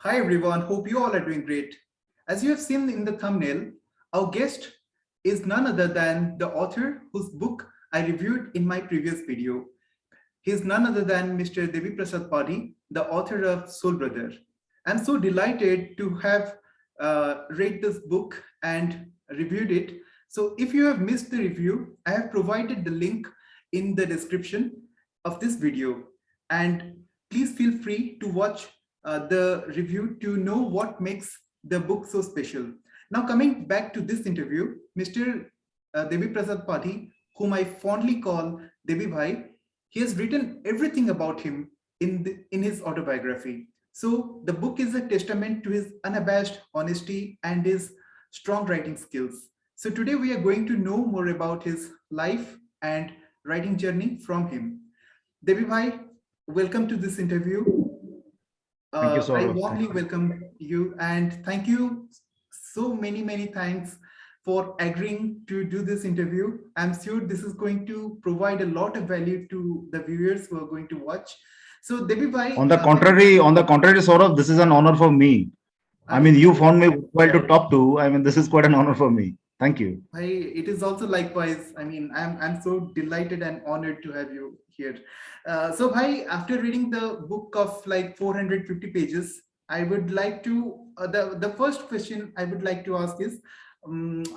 Hi everyone, hope you all are doing great. As you have seen in the thumbnail, our guest is none other than the author whose book I reviewed in my previous video. He is none other than Mr. Devi Prasad Padi, the author of Soul Brother. I'm so delighted to have read this book and reviewed it. So if you have missed the review, I have provided the link in the description of this video. And please feel free to watch the review to know what makes the book so special. Now, coming back to this interview, Mr. Devi Prasad Padi, whom I fondly call Devi Bhai, he has written everything about him in his autobiography. So the book is a testament to his unabashed honesty and his strong writing skills. So today we are going to know more about his life and writing journey from him. Devi Bhai, welcome to this interview. Thank you, I Saurav. warmly welcome you and thank you so many thanks for agreeing to do this interview. I'm sure this is going to provide a lot of value to the viewers who are going to watch. So, Devi Bhai, On the contrary, Saurav, this is an honor for me. I mean, you found me well to talk to. I mean, this is quite an honor for me. Thank you. it is also likewise. I mean, I'm so delighted and honored to have you here. So, Bhai, after reading the book of like 450 pages, I would like to the first question I would like to ask is,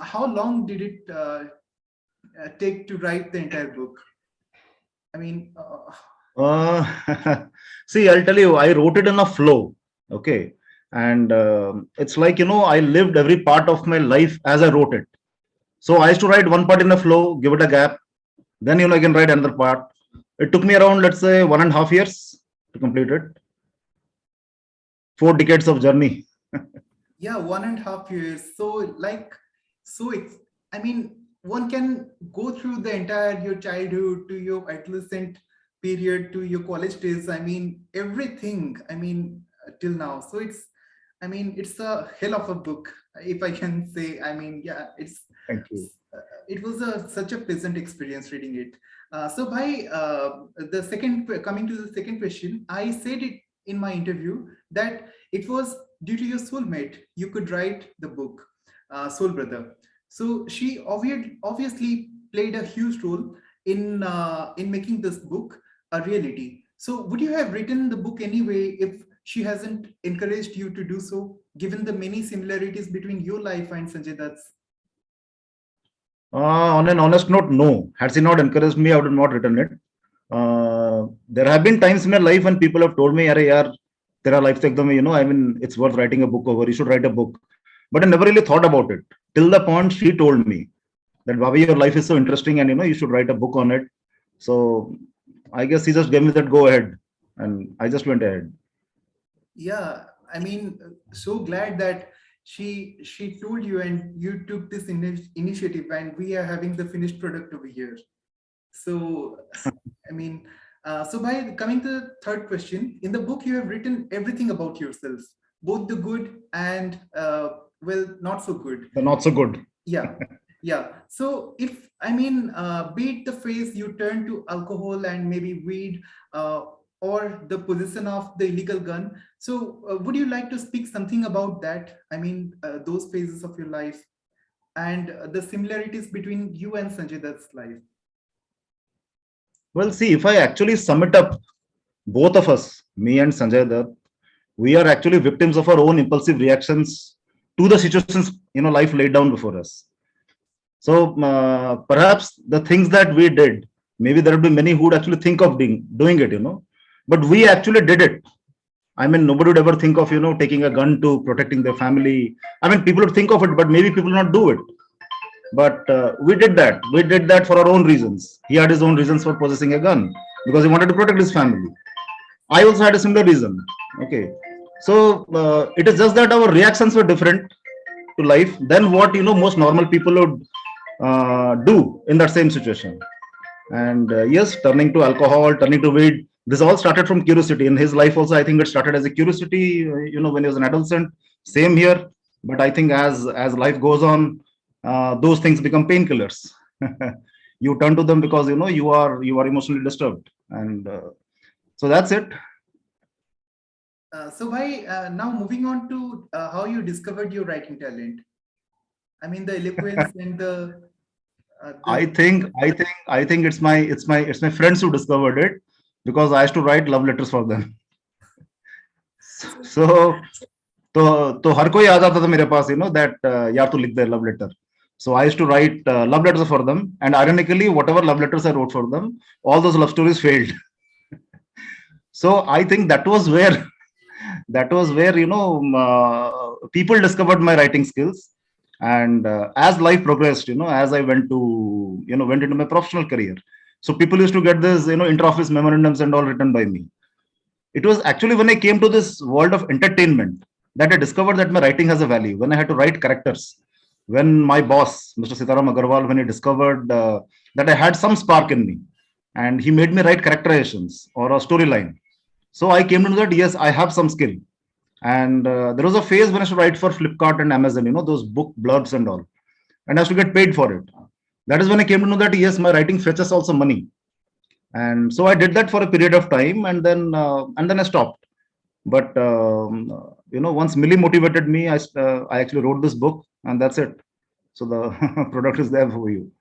how long did it take to write the entire book? I mean, Uh, See, I'll tell you, I wrote it in a flow. Okay. And it's like, I lived every part of my life as I wrote it. So I used to write one part in a flow, give it a gap. Then, I can write another part. It took me around, let's say, 1.5 years to complete it. 4 decades of journey. yeah, 1.5 years. So, like, so it's, I mean, one can go through the entire your childhood to your adolescent period to your college days. I mean, everything. I mean, till now. So it's, I mean, it's a hell of a book, if I can say. I mean, yeah, Thank you. it was such a pleasant experience reading it. So, by coming to the second question, I said it in my interview that it was due to your soulmate you could write the book, Soul Brother. So she obviously played a huge role in making this book a reality. So would you have written the book anyway if she hasn't encouraged you to do so, given the many similarities between your life and Sanjay Dutt's? On an honest note, no. Had she not encouraged me, I would have not written it. There have been times in my life when people have told me, "Arey yaar, tera life se ekdam, I mean, it's worth writing a book over. You should write a book." But I never really thought about it till the point she told me that, "Bobby, your life is so interesting, and you should write a book on it." So I guess he just gave me that go ahead, and I just went ahead. Yeah, I mean, so glad that she told you and you took this initiative and we are having the finished product over here. So, I mean, so by coming to the third question, in the book you have written everything about yourself, both the good and well, not so good. So not so good. Yeah, yeah. So if I mean, be it the phase you turn to alcohol and maybe weed, or the possession of the illegal gun. So would you like to speak something about that? I mean, those phases of your life and the similarities between you and Sanjay Dutt's life. Well, see, if I actually sum it up, both of us, me and Sanjay Dutt, we are actually victims of our own impulsive reactions to the situations life laid down before us. So perhaps the things that we did, maybe there would be many who would actually think of doing it, but we actually did it. I mean, nobody would ever think of taking a gun to protecting their family. I mean, people would think of it, but maybe people would not do it. But we did that. We did that for our own reasons. He had his own reasons for possessing a gun because he wanted to protect his family. I also had a similar reason. Okay, so it is just that our reactions were different to life than what most normal people would do in that same situation. And yes, turning to alcohol, turning to weed, this all started from curiosity. In his life also, I think it started as a curiosity. When he was an adolescent. Same here, but I think as life goes on, those things become painkillers. You turn to them because you are emotionally disturbed, and so that's it. So why now moving on to how you discovered your writing talent? I mean the eloquence and I the think, I think it's my friends who discovered it because I used to write love letters for them. So तो हर कोई आ जाता था मेरे पास, that यार तू लिख दे love letter. So I used to write love letters for them, and ironically, whatever love letters I wrote for them, all those love stories failed. So I think that was where people discovered my writing skills. And as life progressed, as I went into my professional career, so people used to get this, inter-office memorandums and all written by me. It was actually when I came to this world of entertainment that I discovered that my writing has a value. When I had to write characters, when my boss, Mr. Sitaram Agarwal, when he discovered that I had some spark in me, and he made me write characterizations or a storyline. So I came to know that yes, I have some skill. And there was a phase when I used to write for Flipkart and Amazon, those book blurbs and all, and I used to get paid for it. That is when I came to know that yes, my writing fetches also money. And so I did that for a period of time, and then I stopped. But once Millie motivated me, I actually wrote this book, and that's it. So the product is there for you.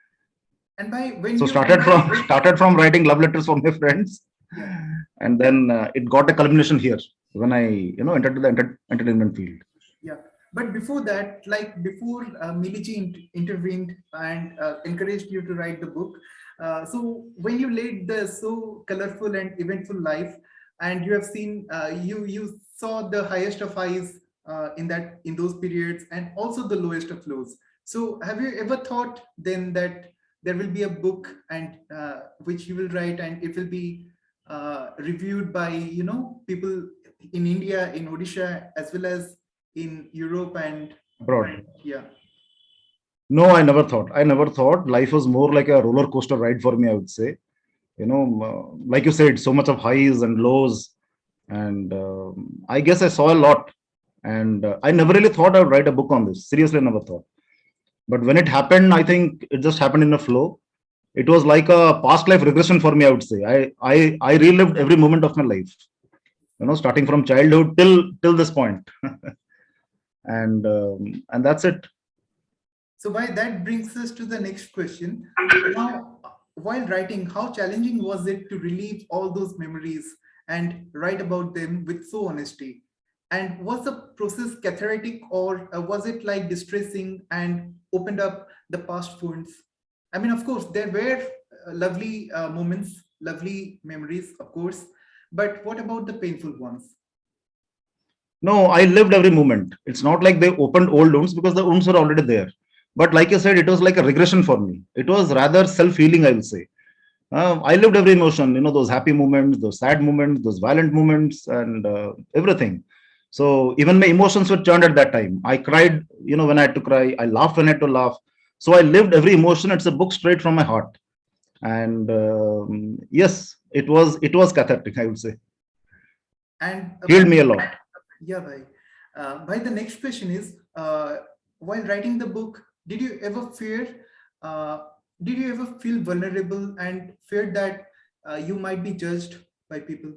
and by when So you started from writing love letters for my friends, yeah. and then it got a culmination here when I entered the entertainment field. Yeah, but before that, like before Miliji intervened and encouraged you to write the book, so when you led the so colorful and eventful life, and you have seen, you saw the highest of highs in those periods, and also the lowest of lows. So have you ever thought then that there will be a book and which you will write, and it will be reviewed by people in India, in Odisha, as well as in Europe and Abroad. yeah. No, I never thought. I never thought. Life was more like a roller coaster ride for me, I would say. Like you said, so much of highs and lows. And I guess I saw a lot. And I never really thought I would write a book on this. Seriously, I never thought. But when it happened, I think it just happened in a flow. It was like a past life regression for me, I would say. I relived every moment of my life, starting from childhood till this point. And that's it. So by that brings us to the next question. Now, while writing, how challenging was it to relieve all those memories and write about them with so honesty? And was the process cathartic, or was it like distressing and opened up the past wounds? I mean, of course, there were lovely moments, lovely memories, of course, but what about the painful ones? No, I lived every moment. It's not like they opened old wounds because the wounds were already there. But like you said, it was like a regression for me. It was rather self-healing, I will say. I lived every emotion, those happy moments, those sad moments, those violent moments, and everything. So even my emotions were turned at that time. I cried, when I had to cry. I laughed when I had to laugh. So I lived every emotion. It's a book straight from my heart. And yes, it was cathartic, I would say. And Healed me a lot. yeah, bhai. Bhai, the next question is, while writing the book, did you ever fear, uh, did you ever feel vulnerable and feared that you might be judged by people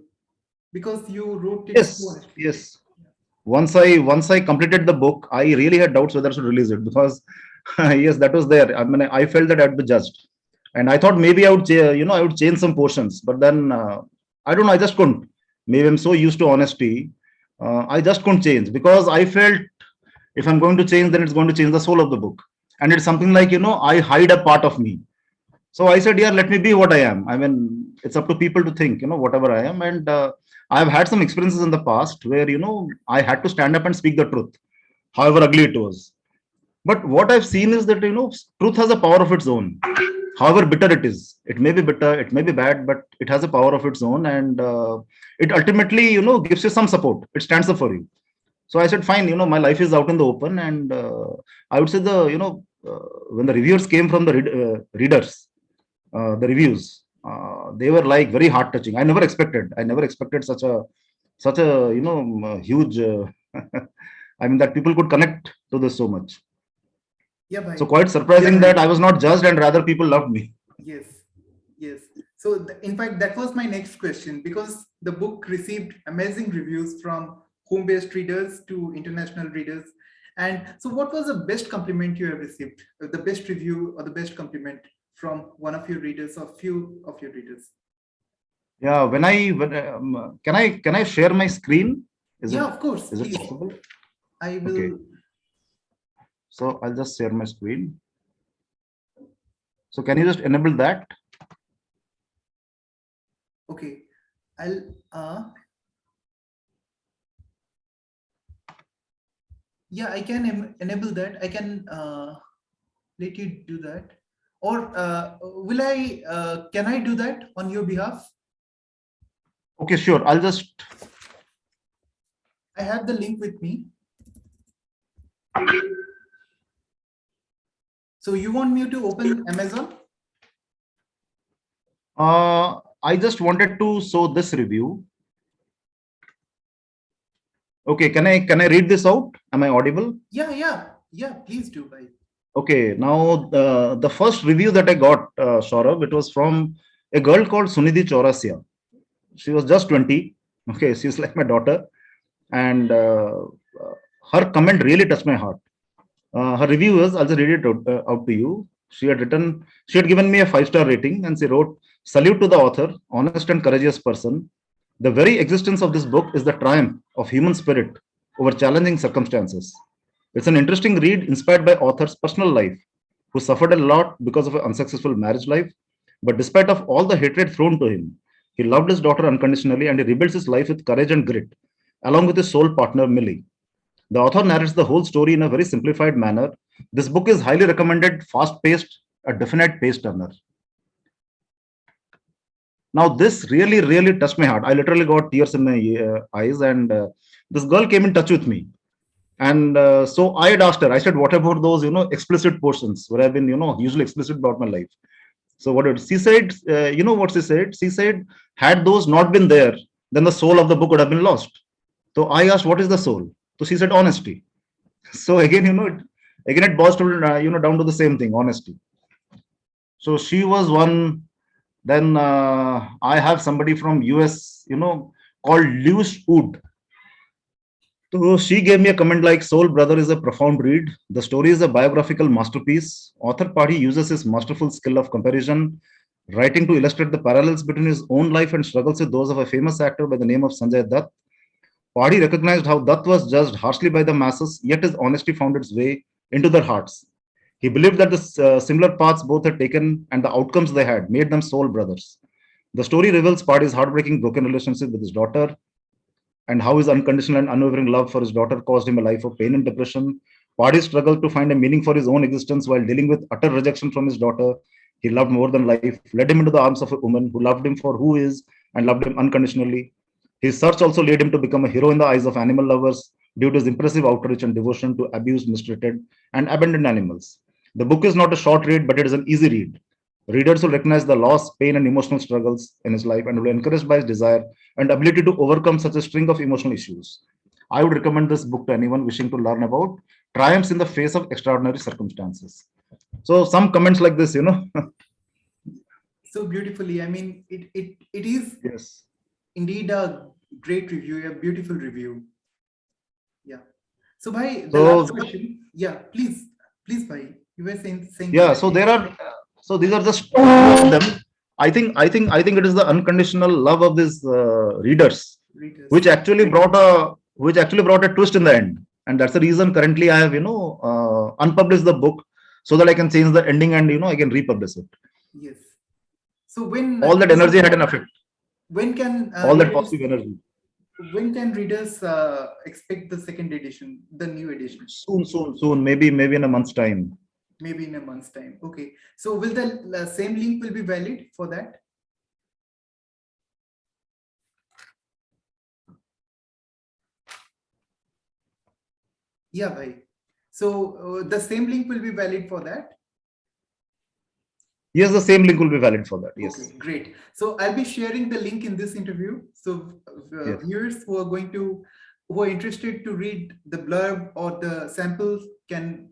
because you wrote it so Yes, honestly? yes. Once I completed the book, I really had doubts whether I should release it because yes, that was there. I mean, I felt that I'd be judged, and I thought maybe I would change some portions, but then I don't know. I just couldn't. Maybe I'm so used to honesty. I just couldn't change because I felt if I'm going to change, then it's going to change the soul of the book, and it's something like I hide a part of me. So I said, yeah, let me be what I am. I mean, it's up to people to think, whatever I am. And I've had some experiences in the past where, I had to stand up and speak the truth, however ugly it was. But what I've seen is that, truth has a power of its own, however bitter it is. It may be bitter, it may be bad, but it has a power of its own. And it ultimately, gives you some support. It stands up for you. So I said, fine, my life is out in the open. And I would say when the reviewers came from the readers, the reviews, they were like very heart touching. I never expected such a huge I mean that people could connect to this so much. Yeah, So bhai. quite surprising that I was not judged and rather people loved me. Yes, yes. So, in fact, that was my next question because the book received amazing reviews from home-based readers to international readers. And so what was the best compliment you have received, the best review or the best compliment from one of your readers or few of your readers? Yeah, can I share my screen? Yeah, of course, Is it please. possible? I will. Okay. So I'll just share my screen. So can you just enable that? Okay, I'll yeah, I can enable that. I can let you do that, or will I can I do that on your behalf? Okay, sure. I'll just. I have the link with me. So you want me to open Amazon? I just wanted to show this review. Okay, can I read this out? Am I audible? Yeah. Please do, bhai. Okay, now the first review that I got, Saurabh, it was from a girl called Sunidhi Chaurasia. She was just 20. Okay, she's like my daughter, and her comment really touched my heart. Her review was, I'll just read it out to you. She had given me a 5-star rating, and she wrote, "Salute to the author, honest and courageous person. The very existence of this book is the triumph of human spirit over challenging circumstances. It's an interesting read inspired by author's personal life, who suffered a lot because of an unsuccessful marriage life. But despite of all the hatred thrown to him, he loved his daughter unconditionally and he rebuilt his life with courage and grit, along with his soul partner Millie. The author narrates the whole story in a very simplified manner. This book is highly recommended, fast-paced, a definite pace turner." Now, this really, really touched my heart. I literally got tears in my eyes, and this girl came in touch with me. And so I had asked her, I said, what about those, explicit portions where I've been, usually explicit about my life? So what did she said? You know what she said? She said, had those not been there, then the soul of the book would have been lost. So I asked, what is the soul? So she said, honesty. So again, again it boils to, down to the same thing, honesty. So she was one. Then I have somebody from US, called Lewis Wood. So she gave me a comment like, Soul Brother is a profound read. The story is a biographical masterpiece. Author Padi uses his masterful skill of comparison, writing to illustrate the parallels between his own life and struggles with those of a famous actor by the name of Sanjay Dutt. Padi recognized how Dutt was judged harshly by the masses, yet his honesty found its way into their hearts. He believed that the similar paths both had taken and the outcomes they had made them soul brothers. The story reveals Padi's heartbreaking broken relationship with his daughter, and how his unconditional and unwavering love for his daughter caused him a life of pain and depression. Padi struggled to find a meaning for his own existence while dealing with utter rejection from his daughter. He loved more than life, led him into the arms of a woman who loved him for who he is and loved him unconditionally. His search also led him to become a hero in the eyes of animal lovers due to his impressive outreach and devotion to abused, mistreated, and abandoned animals. The book is not a short read, but it is an easy read. Readers will recognize the loss, pain, and emotional struggles in his life and will be encouraged by his desire and ability to overcome such a string of emotional issues. I would recommend this book to anyone wishing to learn about triumphs in the face of extraordinary circumstances. So, some comments like this, So beautifully. I mean, it is Yes. indeed a great review, a beautiful review. Yeah. So, bhai, the So, last question. Yeah, please, bhai. You were saying yeah. So something. there are. So these are just two of them. I think it is the unconditional love of these readers, Readers. which actually brought a twist in the end, and that's the reason currently I have unpublished the book so that I can change the ending and I can republish it. Yes. So when All that energy had an effect. when can All that readers positive energy. expect the second edition, the new edition? Soon. Maybe in a month's time. Maybe in a month's time. Okay. So will the same link will be valid for that? Yeah, bhai. So the same link will be valid for that? Yes, the same link will be valid for that. Yes. Okay, great. So I'll be sharing the link in this interview. So Yes. viewers who are interested to read the blurb or the samples can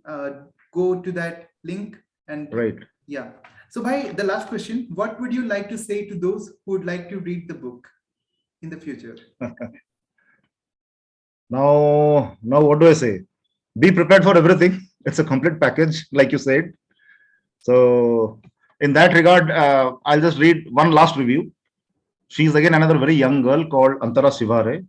go to that link and Right. yeah. So bhai, the last question, what would you like to say to those who would like to read the book in the future? Now what do I say? Be prepared for everything. It's a complete package, like you said. So in that regard, I'll just read one last review. She's again another very young girl called Antara Shivare.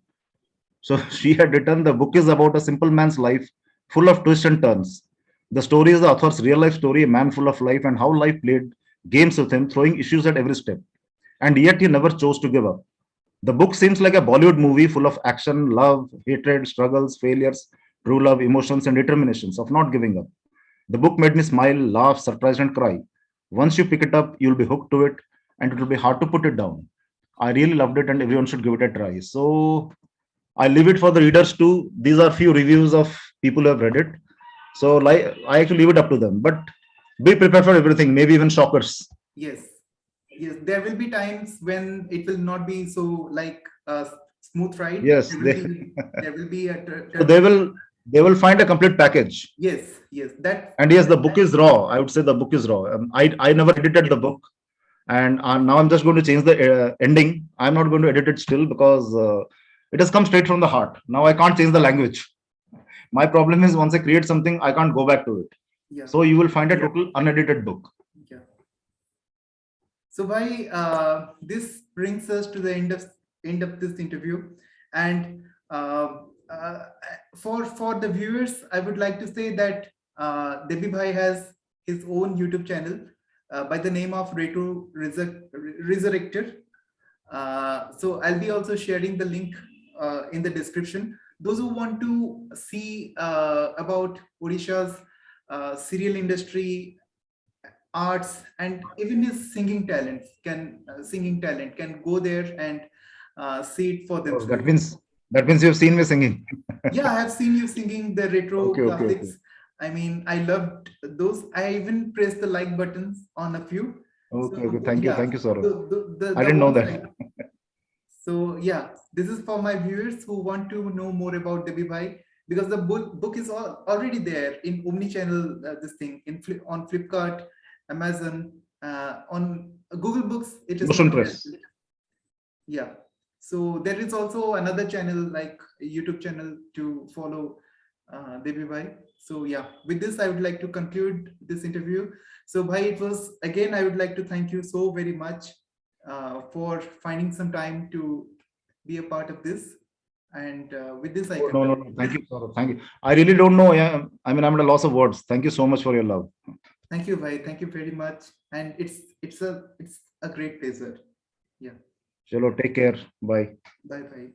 So she had written the book is about a simple man's life, full of twists and turns. The story is the author's real life story, a man full of life, and how life played games with him, throwing issues at every step. And yet he never chose to give up. The book seems like a Bollywood movie full of action, love, hatred, struggles, failures, true love, emotions, and determinations of not giving up. The book made me smile, laugh, surprise, and cry. Once you pick it up, you'll be hooked to it, and it will be hard to put it down. I really loved it, and everyone should give it a try. So I leave it for the readers too. These are few reviews of people who have read it. So like I actually leave it up to them. But be prepared for everything, maybe even shockers. Yes, yes. There will be times when it will not be so like a smooth ride. Yes, There will be a so they will find a complete package. yes, yes. And yes, the book is raw. I would say the book is raw. I never edited the book, and now I'm just going to change the ending. I'm not going to edit it still because it has come straight from the heart. Now I can't change the language. My problem is once I create something, I can't go back to it. yeah, So you will find a total unedited book. yeah. So why this brings us to the end of this interview, and uh, for the viewers, I would like to say that Debi Bhai has his own YouTube channel by the name of Retro Resurrector. So I'll be also sharing the link in the description. Those who want to see about Odisha's serial industry, arts, and even his singing talent can go there and see it for Oh, themselves. that means you've seen me singing. Yeah, I have seen you singing the retro Okay. classics. I mean, I loved those. I even pressed the like buttons on a few. Okay. So yeah, Thank you, Saurabh. I the didn't know ones that. so yeah, this is for my viewers who want to know more about Debi Bhai, because the book is already there in Omni channel. This thing on Flipkart, Amazon, on Google Books. It is Ocean not Press. there. Yeah. So there is also another channel like YouTube channel to follow Devi Bhai. So yeah, with this I would like to conclude this interview. So Bhai, it was again I would like to thank you so very much for finding some time to be a part of this. And with this I Oh, conclude. no. Thank you, Saurabh. Thank you. I really don't know. Yeah, I mean, I'm at a loss of words. Thank you so much for your love. Thank you, Bhai. Thank you very much. And it's a great pleasure. Yeah. Chalo, take care. Bye. Bye bye.